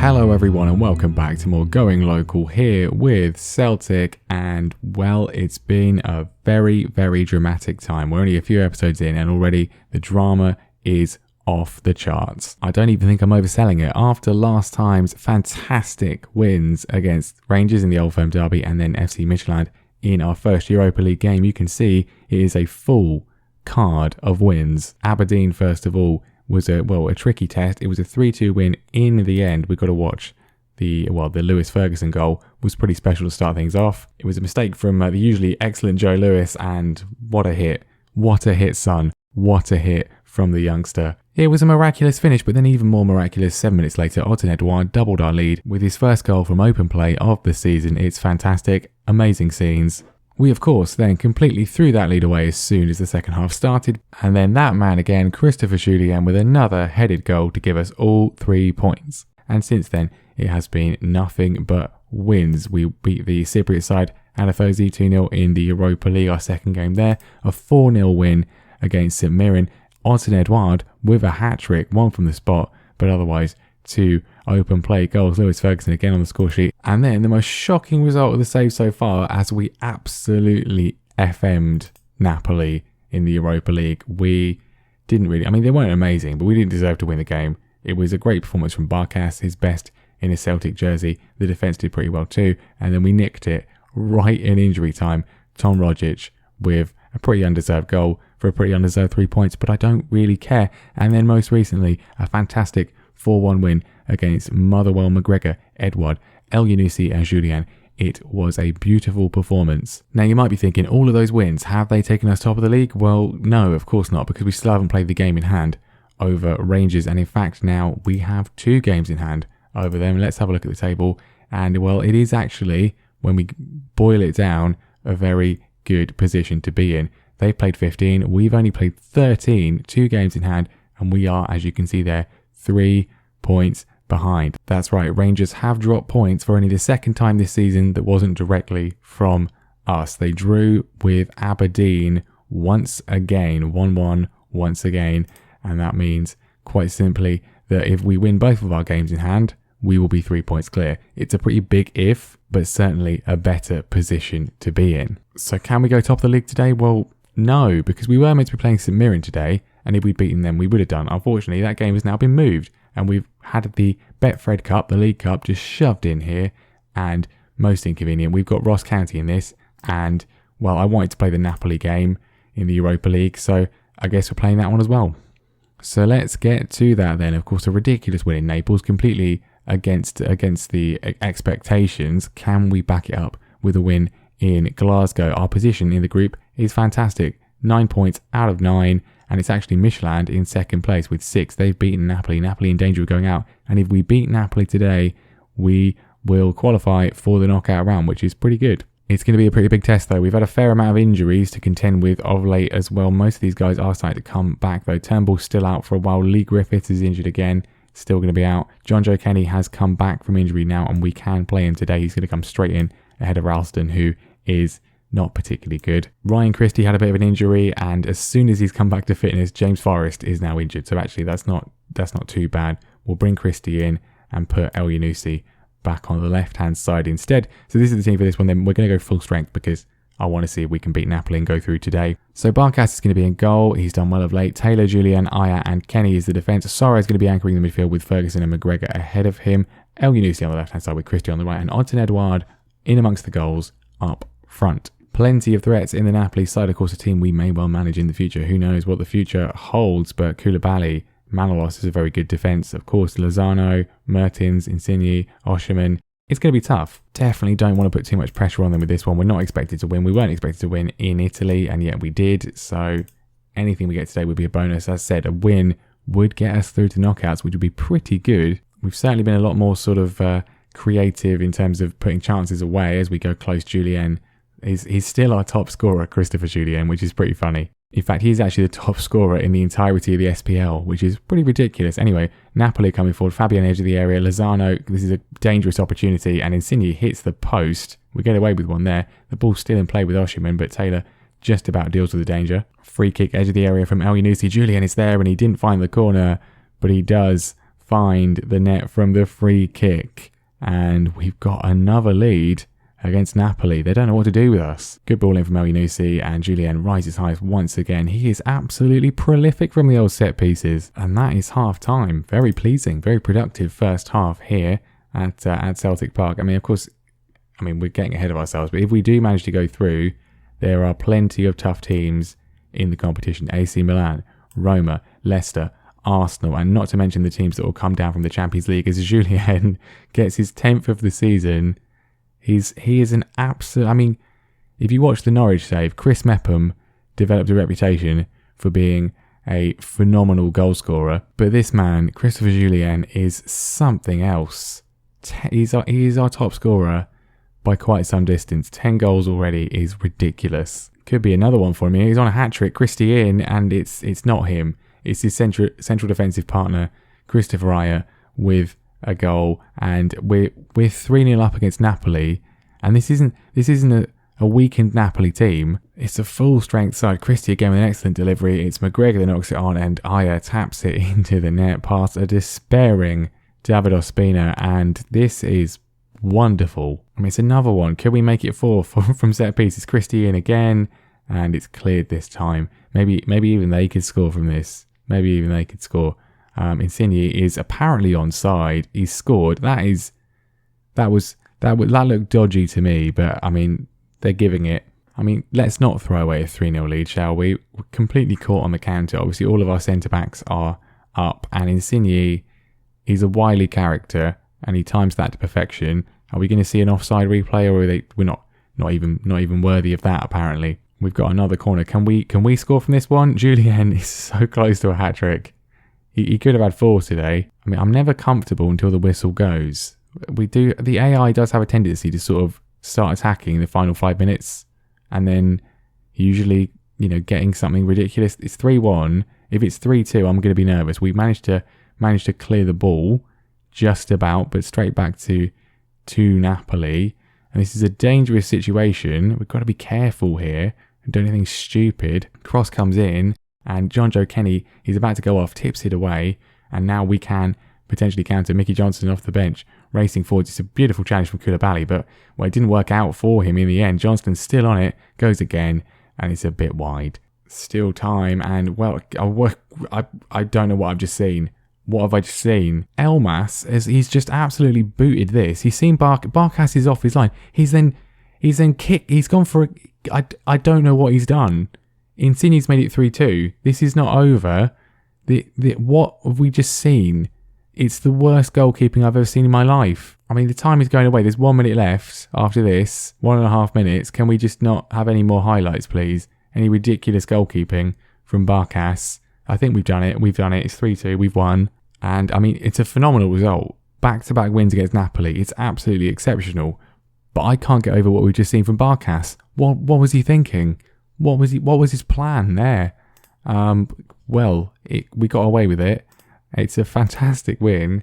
Hello everyone and welcome back to more Going Local here with Celtic, and well, it's been a very dramatic time. We're only a few episodes in and already the drama is off the charts. I don't even think I'm overselling it. After last time's fantastic wins against Rangers in the Old Firm Derby and then FC Midtjylland in our first Europa League game, you can see it is a full card of wins. Aberdeen, first of all, was a tricky test. It was a 3-2 win in the end. We've got to watch the Lewis Ferguson goal was pretty special to start things off. It was a mistake from the usually excellent Joe Lewis, and what a hit, son, what a hit from the youngster. It was a miraculous finish, but then even more miraculous 7 minutes later, Edouard doubled our lead with his first goal from open play of the season. It's fantastic, amazing scenes. We, of course, then completely threw that lead away as soon as the second half started, and then that man again, Christopher Julien, with another headed goal to give us all 3 points. And since then, it has been nothing but wins. We beat the Cypriot side, Anafosi 2-0 in the Europa League, our second game there, a 4-0 win against St Mirren, Edouard with a hat-trick, one from the spot, but otherwise 2 open play goals. Lewis Ferguson again on the score sheet. And then the most shocking result of the save so far, as we absolutely FM'd Napoli in the Europa League. We didn't really, they weren't amazing, but we didn't deserve to win the game. It was a great performance from Barkas, his best in a Celtic jersey. The defence did pretty well too. And then we nicked it right in injury time. Tom Rogic with a pretty undeserved goal for a pretty undeserved 3 points, but I don't really care. And then most recently, a fantastic 4-1 win against Motherwell, McGregor, Edouard, El Yunusi and Julien. It was a beautiful performance. Now you might be thinking, all of those wins, have they taken us top of the league? Well, no, of course not, because we still haven't played the game in hand over Rangers, and in fact now we have 2 games in hand over them. Let's have a look at the table, and well, it is actually, when we boil it down, a very good position to be in. They played 15, we've only played 13, 2 games in hand, and we are, as you can see there, 3 points behind. That's right, Rangers have dropped points for only the second time this season that wasn't directly from us. They drew with Aberdeen once again, 1-1 once again, and that means quite simply that if we win both of our games in hand, we will be 3 points clear. It's a pretty big if, but certainly a better position to be in. So can we go top of the league today? Well, no, because we were meant to be playing St Mirren today, and if we'd beaten them, we would have done. Unfortunately, that game has now been moved, and we've had the Betfred Cup, the League Cup, just shoved in here, and most inconvenient, we've got Ross County in this, and, well, I wanted to play the Napoli game in the Europa League, so I guess we're playing that one as well. So let's get to that then. Of course, a ridiculous win in Naples, completely against the expectations. Can we back it up with a win in Glasgow? Our position in the group is fantastic. 9 points out of 9, and it's actually Midtjylland in second place with 6. They've beaten Napoli. Napoli in danger of going out, and if we beat Napoli today, we will qualify for the knockout round, which is pretty good. It's going to be a pretty big test though. We've had a fair amount of injuries to contend with of late as well. Most of these guys are starting to come back though. Turnbull's still out for a while. Lee Griffiths is injured again, still going to be out. John Joe Kenny has come back from injury now, and we can play him today. He's going to come straight in ahead of Ralston, who is not particularly good. Ryan Christie had a bit of an injury, and as soon as he's come back to fitness, James Forrest is now injured. So actually that's not too bad. We'll bring Christie in and put El Yunusi back on the left-hand side instead. So this is the team for this one. Then we're going to go full strength because I want to see if we can beat Napoli and go through today. So Barkas is going to be in goal. He's done well of late. Taylor, Julien, Aya and Kenny is the defence. Sora is going to be anchoring the midfield with Ferguson and McGregor ahead of him. El Yunusi on the left-hand side with Christie on the right, and Edouard in amongst the goals up front. Plenty of threats in the Napoli side. Of course, a team we may well manage in the future. Who knows what the future holds, but Koulibaly, Manolos is a very good defence. Of course, Lozano, Mertens, Insigne, Osherman. It's going to be tough. Definitely don't want to put too much pressure on them with this one. We're not expected to win. We weren't expected to win in Italy, and yet we did. So anything we get today would be a bonus. As I said, a win would get us through to knockouts, which would be pretty good. We've certainly been a lot more sort of creative in terms of putting chances away as we go close. Julien, he's still our top scorer, Christopher Julien, which is pretty funny. In fact, he's actually the top scorer in the entirety of the SPL, which is pretty ridiculous. Anyway, Napoli coming forward, Fabian edge of the area, Lozano, this is a dangerous opportunity, and Insigne hits the post. We get away with one there. The ball's still in play with Osherman, but Taylor just about deals with the danger. Free kick edge of the area from El Yunusi. Julien is there, and he didn't find the corner, but he does find the net from the free kick. And we've got another lead against Napoli. They don't know what to do with us. Good ball in from El Yunusi, and Julien rises highest once again. He is absolutely prolific from the old set pieces. And that is half time. Very pleasing, very productive first half here at Celtic Park. I mean, of course, we're getting ahead of ourselves, but if we do manage to go through, there are plenty of tough teams in the competition. AC Milan, Roma, Leicester, Arsenal, and not to mention the teams that will come down from the Champions League as Julien gets his 10th of the season. He is an absolute... if you watch the Norwich save, Chris Mepham developed a reputation for being a phenomenal goal scorer, but this man, Christopher Julien, is something else. He is our top scorer by quite some distance. 10 goals already is ridiculous. Could be another one for him. He's on a hat-trick, Christian, and it's not him. It's his central defensive partner, Christopher Ajer, with a goal, and we're 3-0 up against Napoli, and this isn't a weakened Napoli team. It's a full strength side. Christie again with an excellent delivery. It's McGregor that knocks it on, and Ajer taps it into the net past a despairing David Ospina, and this is wonderful. It's another one. Can we make it 4 from set pieces? Christie in again, and it's cleared this time. Maybe even they could score from this. Maybe even they could score. Insigne is apparently onside. He's scored. That looked dodgy to me, but they're giving it. Let's not throw away a 3-0 lead, shall we? We're completely caught on the counter. Obviously, all of our centre backs are up, and Insigne, he's a wily character, and he times that to perfection. Are we going to see an offside replay, or we're not even worthy of that? Apparently, we've got another corner. Can we score from this one? Julien is so close to a hat trick. He could have had 4 today. I'm never comfortable until the whistle goes. The AI does have a tendency to sort of start attacking in the final 5 minutes, and then usually, getting something ridiculous. It's 3-1. If it's 3-2, I'm going to be nervous. We managed to clear the ball just about, but straight back to Napoli. And this is a dangerous situation. We've got to be careful here and do anything stupid. Cross comes in, and John Joe Kenny, he's about to go off, tips it away, and now we can potentially counter. Mickey Johnson off the bench, racing forwards. It's a beautiful challenge from Koulibaly, but it didn't work out for him in the end. Johnston's still on it, goes again, and it's a bit wide. Still time, and I don't know what I've just seen. What have I just seen? Elmas, he's just absolutely booted this. He's seen Barkas is off his line. He's then kicked. He's gone for I don't know what he's done. Insigne's made it 3-2. This is not over. What have we just seen? It's the worst goalkeeping I've ever seen in my life. The time is going away. There's 1 minute left after this. 1.5 minutes. Can we just not have any more highlights, please? Any ridiculous goalkeeping from Barkas? I think we've done it. It's 3-2. We've won. And it's a phenomenal result. Back-to-back wins against Napoli. It's absolutely exceptional. But I can't get over what we've just seen from Barkas. What was he thinking? What was his plan there? We got away with it. It's a fantastic win,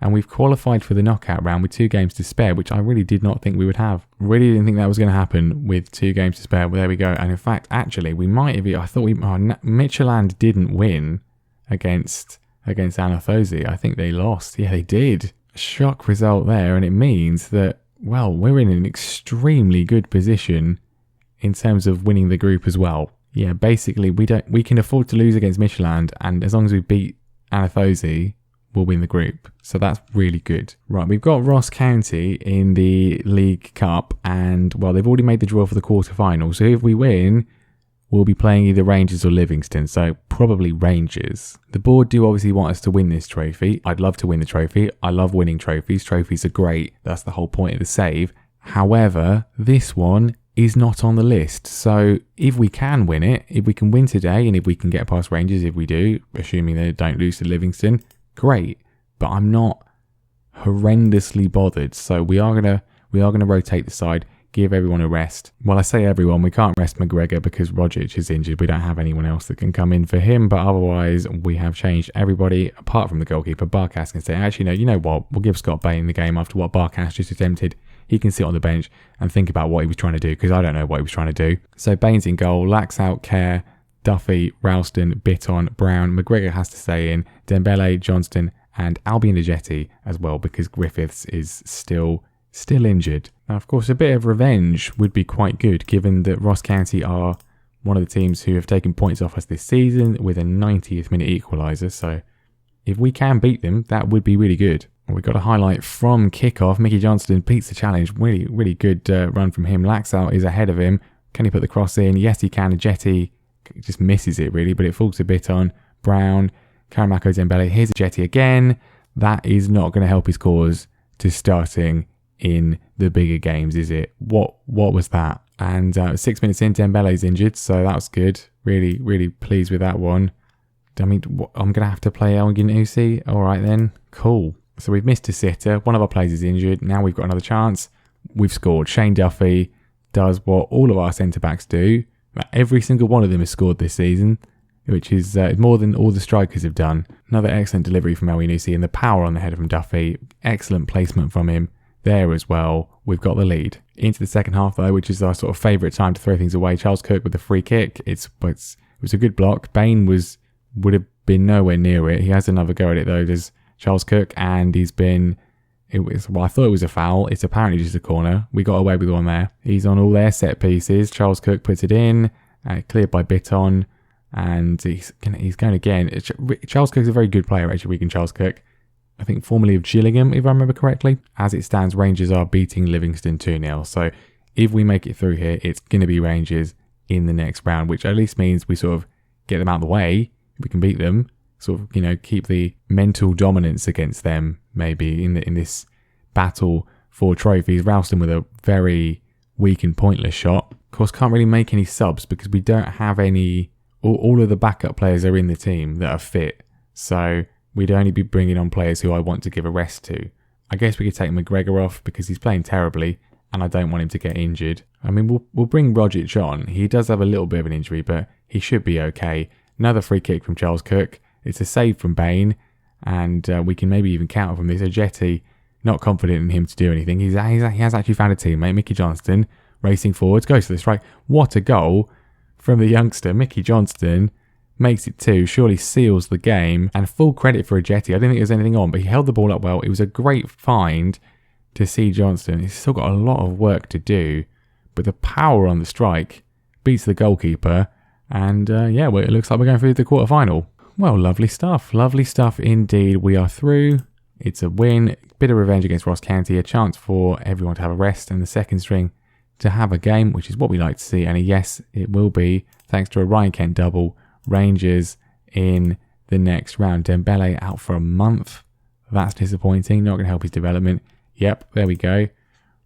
and we've qualified for the knockout round with 2 games to spare, which I really did not think we would have. Really didn't think that was going to happen with 2 games to spare. Well, there we go. And in fact, actually, we might have. I thought Midtjylland didn't win against Anathosi. I think they lost. Yeah, they did. Shock result there, and it means that we're in an extremely good position in terms of winning the group as well. Yeah, basically, we can afford to lose against Midtjylland, and as long as we beat Anathosi, we'll win the group. So that's really good. Right, we've got Ross County in the League Cup, and they've already made the draw for the quarterfinal. So if we win, we'll be playing either Rangers or Livingston. So probably Rangers. The board do obviously want us to win this trophy. I'd love to win the trophy. I love winning trophies. Trophies are great. That's the whole point of the save. However, this one is not on the list. So if we can win it, if we can win today, and if we can get past Rangers, if we do, assuming they don't lose to Livingston, great. But I'm not horrendously bothered. So we are gonna rotate the side, give everyone a rest. Well, I say everyone, we can't rest McGregor because Rogic is injured. We don't have anyone else that can come in for him. But otherwise, we have changed everybody apart from the goalkeeper. Barkas can say, actually, no, you know what? We'll give Scott Bain the game after what Barkas just attempted. He can sit on the bench and think about what he was trying to do, because I don't know what he was trying to do. So Bain's in goal, Laxalt, Kerr, Duffy, Ralston, Bitton, Brown. McGregor has to stay in. Dembele, Johnston and Albion Ajeti as well, because Griffiths is still injured. Now, of course, a bit of revenge would be quite good, given that Ross County are one of the teams who have taken points off us this season with a 90th minute equaliser. So if we can beat them, that would be really good. We got a highlight from kickoff. Mickey Johnston beats the challenge. Really, really good run from him. Laxalt is ahead of him. Can he put the cross in? Yes, he can. Ajeti just misses it, really, but it falls a bit on Brown. Karamako Dembele. Here's Ajeti again. That is not going to help his cause to starting in the bigger games, is it? What was that? And 6 minutes in, Dembele's injured, so that was good. Really, really pleased with that one. I mean, I'm going to have to play El Ghanouzi. All right then, cool. So we've missed a sitter. One of our players is injured. Now we've got another chance. We've scored. Shane Duffy does what all of our centre-backs do. Every single one of them has scored this season, which is more than all the strikers have done. Another excellent delivery from El Ghanouzi, and the power on the header from Duffy. Excellent placement from him there as well. We've got the lead. Into the second half though, which is our sort of favourite time to throw things away. Charles Cook with a free kick. It was a good block. Bain would have been nowhere near it. He has another go at it though. There's Charles Cook, and I thought it was a foul. It's apparently just a corner. We got away with one there. He's on all their set pieces. Charles Cook puts it in, cleared by Bitton, and he's going again. Charles Cook's a very good player, actually, Wigan Charles Cook. I think formerly of Gillingham, if I remember correctly. As it stands, Rangers are beating Livingston 2-0. So if we make it through here, it's going to be Rangers in the next round, which at least means we sort of get them out of the way. We can beat them. Sort of, keep the mental dominance against them, maybe, in this battle for trophies. Ralston with a very weak and pointless shot. Of course, can't really make any subs because we don't have any... All of the backup players are in the team that are fit. So we'd only be bringing on players who I want to give a rest to. I guess we could take McGregor off because he's playing terribly and I don't want him to get injured. I mean, we'll bring Rogic on. He does have a little bit of an injury, but he should be okay. Another free kick from Charles Cook. It's a save from Bain, and we can maybe even counter from this. Ajeti, not confident in him to do anything. He has actually found a teammate. Mickey Johnston racing forwards, goes for the strike. What a goal from the youngster. Mickey Johnston makes it 2, surely seals the game, and full credit for Ajeti. I didn't think there was anything on, but he held the ball up well. It was a great find to see Johnston. He's still got a lot of work to do, but the power on the strike beats the goalkeeper, and it looks like we're going through the quarter-final. Well, lovely stuff indeed. We are through. It's a win, bit of revenge against Ross County, a chance for everyone to have a rest and the second string to have a game, which is what we like to see. And yes, it will be, thanks to a Ryan Kent double, Rangers in the next round. Dembele out for a month. That's disappointing, not going to help his development. Yep, there we go.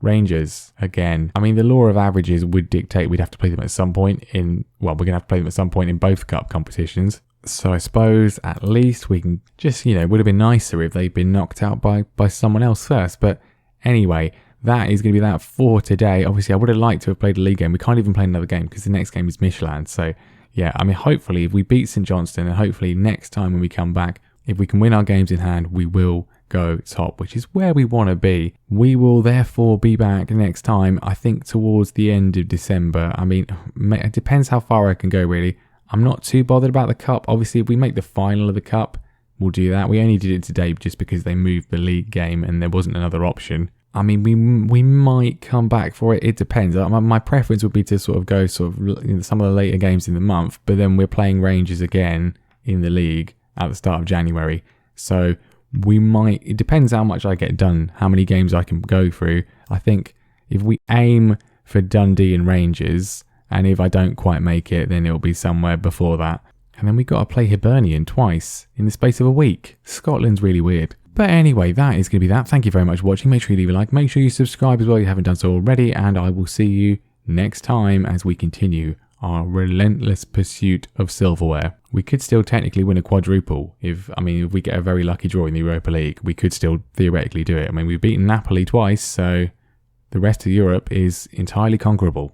Rangers again. I mean, the law of averages would dictate we'd have to play them at some point we're going to have to play them at some point in both cup competitions. So I suppose at least we can just, it would have been nicer if they'd been knocked out by someone else first. But anyway, that is going to be that for today. Obviously, I would have liked to have played a league game. We can't even play another game because the next game is Michelin. So yeah, I mean, hopefully if we beat St Johnstone, and hopefully next time when we come back, if we can win our games in hand, we will go top, which is where we want to be. We will therefore be back next time, I think towards the end of December. I mean, it depends how far I can go, really. I'm not too bothered about the cup. Obviously, if we make the final of the cup, we'll do that. We only did it today just because they moved the league game and there wasn't another option. I mean, we might come back for it. It depends. My preference would be to sort of go some of the later games in the month, but then we're playing Rangers again in the league at the start of January. So it depends how much I get done, how many games I can go through. I think if we aim for Dundee and Rangers, and if I don't quite make it, then it'll be somewhere before that. And then we got to play Hibernian twice in the space of a week. Scotland's really weird. But anyway, that is going to be that. Thank you very much for watching. Make sure you leave a like. Make sure you subscribe as well if you haven't done so already. And I will see you next time as we continue our relentless pursuit of silverware. We could still technically win a quadruple. If we get a very lucky draw in the Europa League, we could still theoretically do it. I mean, we've beaten Napoli twice, so the rest of Europe is entirely conquerable.